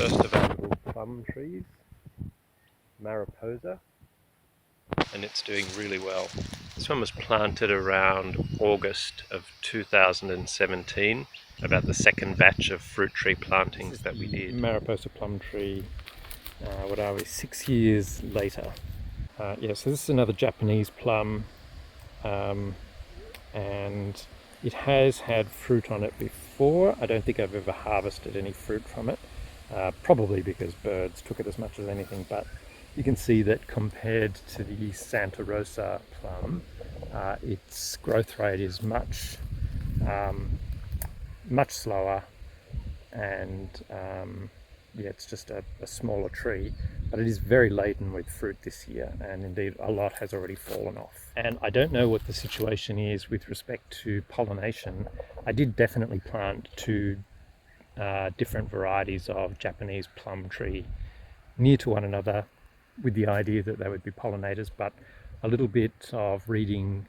first available plum trees, Mariposa, and it's doing really well. This one was planted around August of 2017, about the second batch of fruit tree plantings that we did. Mariposa plum tree, what are we, 6 years later. Yeah, so this is another Japanese plum, and it has had fruit on it before. I don't think I've ever harvested any fruit from it, probably because birds took it as much as anything, but you can see that compared to the Santa Rosa plum, its growth rate is much slower, and yeah, it's just a smaller tree, but it is very laden with fruit this year, and indeed a lot has already fallen off. And I don't know what the situation is with respect to pollination. I did definitely plant two different varieties of Japanese plum tree near to one another with the idea that they would be pollinators, but a little bit of reading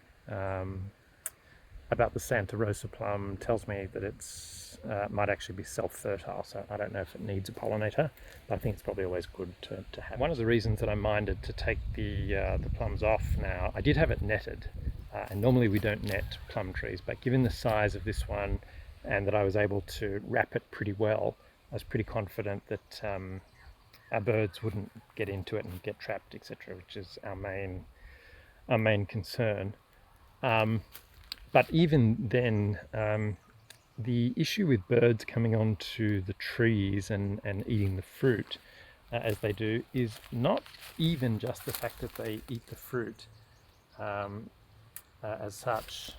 about the Santa Rosa plum tells me that it's might actually be self-fertile, so I don't know if it needs a pollinator, but I think it's probably always good to have. One of the reasons that I minded to take the plums off now, I did have it netted, and normally we don't net plum trees, but given the size of this one and that I was able to wrap it pretty well, I was pretty confident that our birds wouldn't get into it and get trapped, etc., which is our main concern. But even then, the issue with birds coming onto the trees and eating the fruit as they do is not even just the fact that they eat the fruit as such,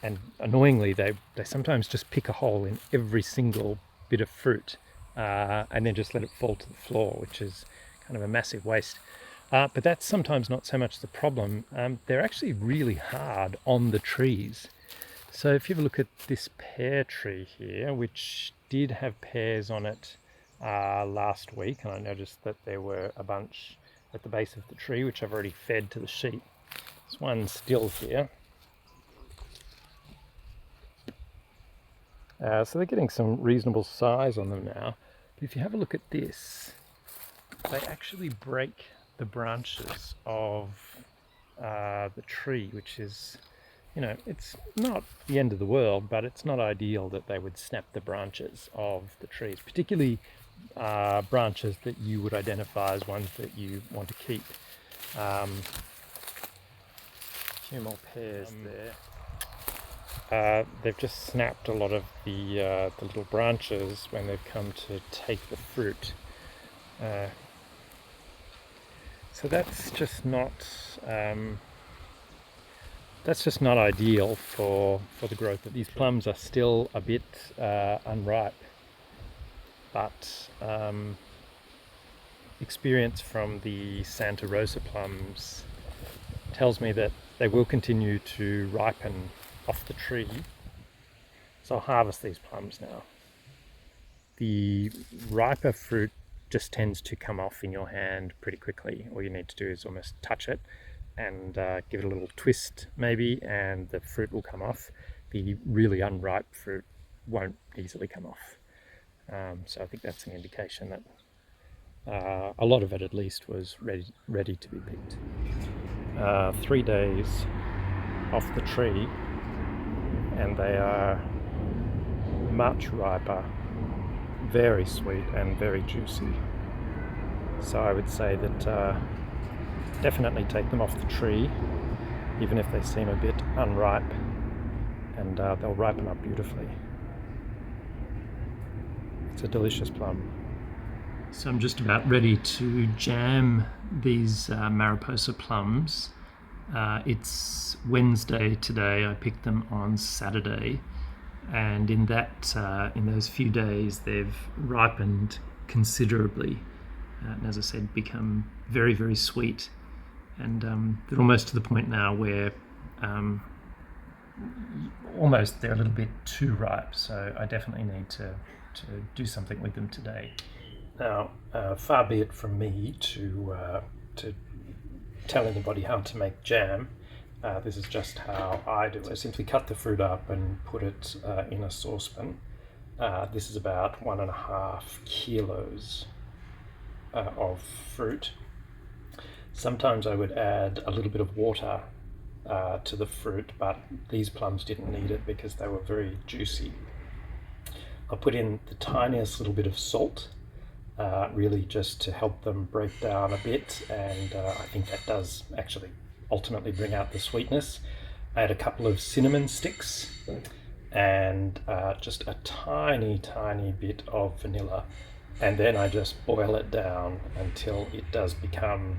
and annoyingly they sometimes just pick a hole in every single bit of fruit and then just let it fall to the floor, which is kind of a massive waste. But that's sometimes not so much the problem. They're actually really hard on the trees. So if you have a look at this pear tree here, which did have pears on it last week, and I noticed that there were a bunch at the base of the tree, which I've already fed to the sheep. There's one still here. So they're getting some reasonable size on them now. But if you have a look at this, they actually break the branches of the tree, which is, you know, it's not the end of the world, but it's not ideal that they would snap the branches of the trees, particularly branches that you would identify as ones that you want to keep. A few more pears there. They've just snapped a lot of the little branches when they've come to take the fruit. So that's just not ideal for the growth of these plums. Are still a bit unripe, but experience from the Santa Rosa plums tells me that they will continue to ripen off the tree. So I'll harvest these plums now. The riper fruit just tends to come off in your hand pretty quickly. All you need to do is almost touch it and give it a little twist maybe, and the fruit will come off. The really unripe fruit won't easily come off. So I think that's an indication that a lot of it at least was ready to be picked. 3 days off the tree, and they are much riper, very sweet and very juicy. So I would say that definitely take them off the tree, even if they seem a bit unripe, and they'll ripen up beautifully. It's a delicious plum. So I'm just about ready to jam these Mariposa plums. It's Wednesday today. I picked them on Saturday, and in those few days they've ripened considerably, and as I said, become very, very sweet, and they're almost to the point now where almost they're a little bit too ripe, so I definitely need to do something with them today. Now, far be it from me to tell anybody how to make jam. This is just how I do it. I simply cut the fruit up and put it in a saucepan, This is about 1.5 kilos of fruit. Sometimes I would add a little bit of water to the fruit, but these plums didn't need it because they were very juicy. I put in the tiniest little bit of salt, really just to help them break down a bit, and I think that does actually ultimately bring out the sweetness. I had a couple of cinnamon sticks and just a tiny bit of vanilla, and then I just boil it down until it does become,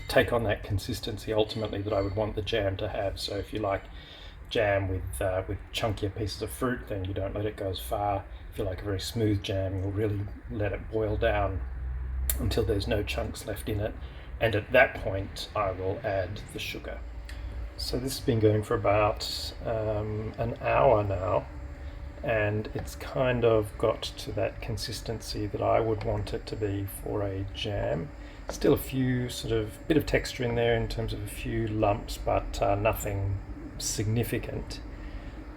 take on that consistency ultimately that I would want the jam to have. So if you like jam with chunkier pieces of fruit, then you don't let it go as far. If you like a very smooth jam, you'll really let it boil down until there's no chunks left in it, and at that point I will add the sugar. So this has been going for about an hour now, and it's kind of got to that consistency that I would want it to be for a jam. Still a few bit of texture in there in terms of a few lumps, but nothing significant.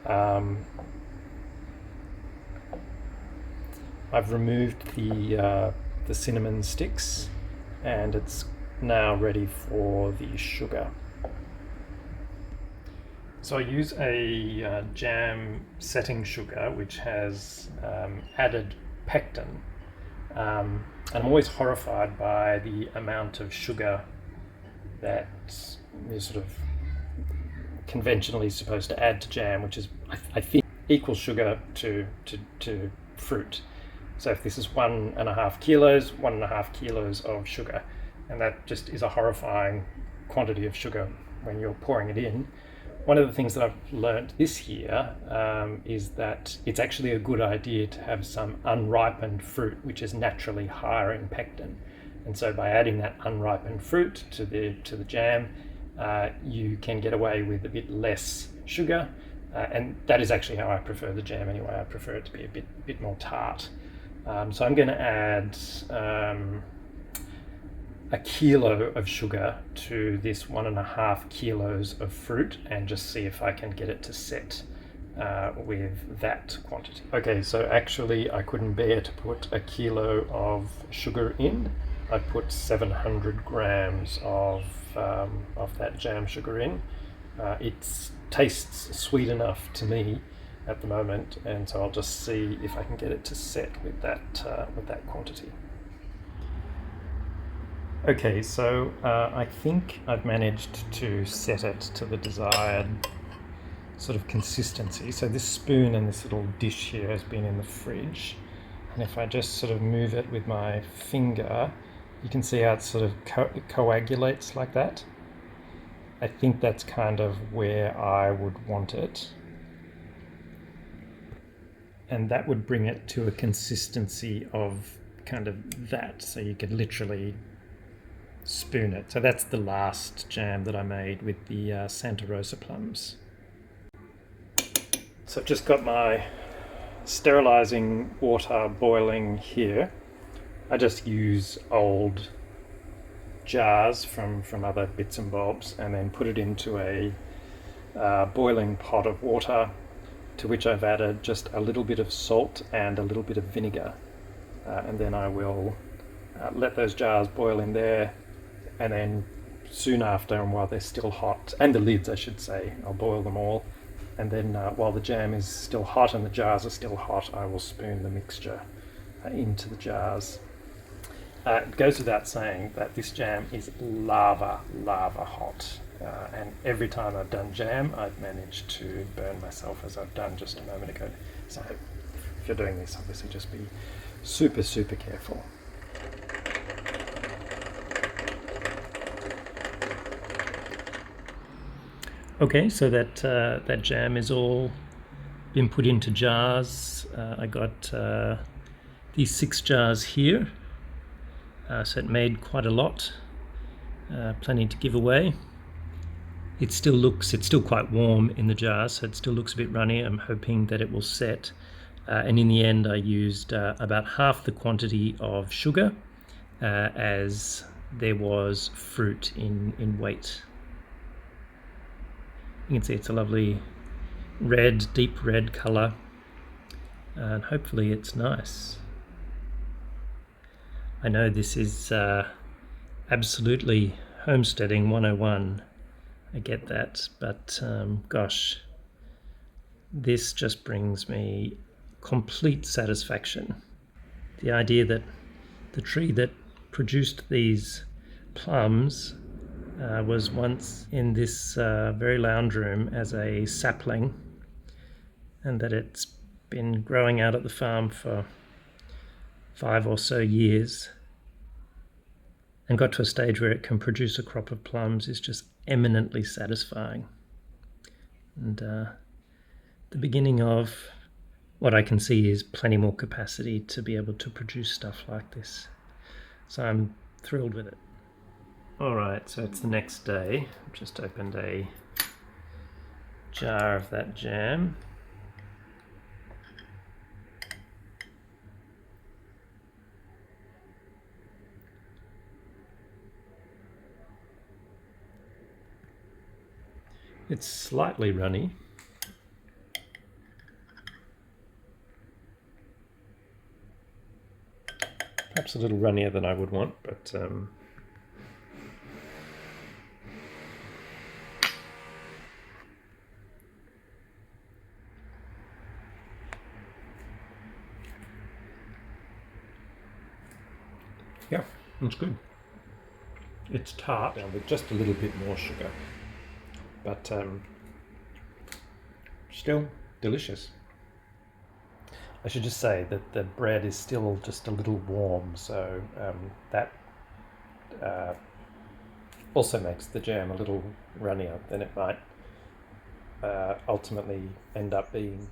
I've removed the cinnamon sticks, and it's now ready for the sugar. So I use a jam setting sugar which has added pectin, and I'm always horrified by the amount of sugar that is sort of conventionally supposed to add to jam, which is, I think, equal sugar to fruit. So if this is 1.5 kilos, 1.5 kilos of sugar, and that just is a horrifying quantity of sugar when you're pouring it in. One of the things that I've learnt this year is that it's actually a good idea to have some unripened fruit, which is naturally higher in pectin. And so by adding that unripened fruit to the jam, you can get away with a bit less sugar, and that is actually how I prefer the jam anyway. I prefer it to be a bit more tart. So I'm going to add 1 kilo of sugar to this 1.5 kilos of fruit, and just see if I can get it to set with that quantity. Okay, so actually I couldn't bear to put 1 kilo of sugar in. I put 700 grams of that jam sugar in. It tastes sweet enough to me at the moment, and so I'll just see if I can get it to set with that quantity. Okay, so I think I've managed to set it to the desired sort of consistency. So this spoon and this little dish here has been in the fridge, and if I just sort of move it with my finger, you can see how it sort of coagulates like that. I think that's kind of where I would want it, and that would bring it to a consistency of kind of that, so you could literally spoon it. So that's the last jam that I made with the Santa Rosa plums. So I've just got my sterilizing water boiling here. I just use old jars from other bits and bobs, and then put it into a boiling pot of water, to which I've added just a little bit of salt and a little bit of vinegar, and then I will let those jars boil in there, and then soon after, and while they're still hot, and the lids I should say, I'll boil them all, and then while the jam is still hot and the jars are still hot, I will spoon the mixture into the jars. It goes without saying that this jam is lava hot, and every time I've done jam, I've managed to burn myself, as I've done just a moment ago. So if you're doing this, obviously just be super careful. Okay, so that jam is all been put into jars. I got these 6 jars here, so it made quite a lot, plenty to give away. It's still quite warm in the jar, so it still looks a bit runny. I'm hoping that it will set, and in the end I used about half the quantity of sugar, as there was fruit in weight. You can see it's a lovely red, deep red colour, and hopefully it's nice. I know this is absolutely homesteading 101. I get that, but gosh, this just brings me complete satisfaction. The idea that the tree that produced these plums was once in this very lounge room as a sapling, and that it's been growing out at the farm for 5 or so years and got to a stage where it can produce a crop of plums is just eminently satisfying. And the beginning of what I can see is plenty more capacity to be able to produce stuff like this. So I'm thrilled with it. Alright, so it's the next day. I've just opened a jar of that jam. It's slightly runny. Perhaps a little runnier than I would want, but yeah, it's good. It's tart now with just a little bit more sugar, but still delicious. I should just say that the bread is still just a little warm, so that also makes the jam a little runnier than it might ultimately end up being.